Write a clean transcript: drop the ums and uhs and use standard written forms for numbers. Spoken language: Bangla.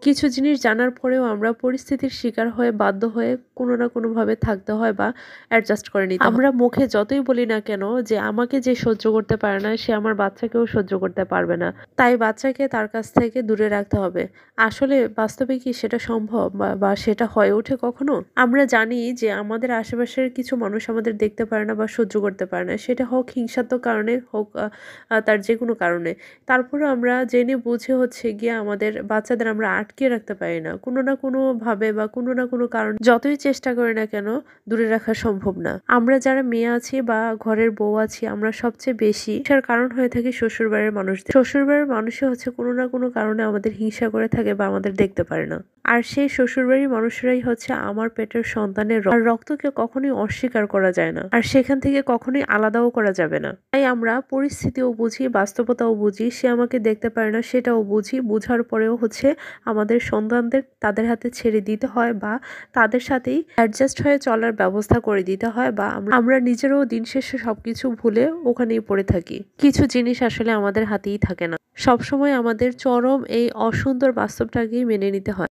কিছু জিনিস জানার পরেও আমরা পরিস্থিতির শিকার হয়ে বাধ্য হয়ে কোনো না কোনোভাবে থাকতে হয় বা অ্যাডজাস্ট করে নিতে হয়। আমরা মুখে যতই বলি না কেন যে আমাকে যে সহ্য করতে পারে না সে আমার বাচ্চাকেও সহ্য করতে পারবে না। তাই বাচ্চাকে তার কাছ থেকে দূরে রাখতে হবে। আসলে বাস্তবে কি সেটা সম্ভব বা সেটা হয়ে ওঠে কখনো? আমরা জানি যে আমাদের আশেপাশের কিছু মানুষ আমাদের দেখতে পারে না বা সহ্য করতে পারে না। সেটা হোক হিংসাত্মক কারণে হোক তার যেকোনো কারণে। তারপরেও আমরা জেনে বুঝে হচ্ছে গিয়ে আমাদের বাচ্চাদের আমরা আটকে রাখতে পারি না। কোনো না কোনোভাবে বা কোনো না কোনো কারণ যতই চেষ্টা করি না কেন দূরে রাখা সম্ভব না। আমরা যারা মেয়ে আছি বা ঘরের বউ আছি আমরা সবচেয়ে বেশি হিংসার কারণ হয়ে থাকি শ্বশুরবাড়ির মানুষদের। শ্বশুরবাড়ির মানুষই হচ্ছে কোনো না কোনো কারণে আমাদের হিংসা করে থাকে বা আমাদের দেখতে পারে না। আর সেই শ্বশুরবাড়ির মানুষেরাই হচ্ছে আমার পেটের সন্তানের আর রক্তকে কখনোই অস্বীকার করা যায় না। আর সেখান থেকে কখনোই আলাদাও করা যাবে না। তাই আমরা পরিস্থিতিও বুঝি, বাস্তবতাও বুঝি, সে আমাকে দেখতে পারে না সেটাও বুঝি। বুঝার পরেও হচ্ছে আমাদের সন্তানদের তাদের হাতে ছেড়ে দিতে হয় বা তাদের সাথেই অ্যাডজাস্ট হয়ে চলার ব্যবস্থা করে দিতে হয় বা আমরা নিজেরাও দিন শেষে সবকিছু ভুলে ওখানেই পড়ে থাকি। কিছু জিনিস আসলে আমাদের হাতেই থাকে না। সবসময় আমাদের চরম এই অসুন্দর বাস্তবটাকেই মেনে নিতে হয়।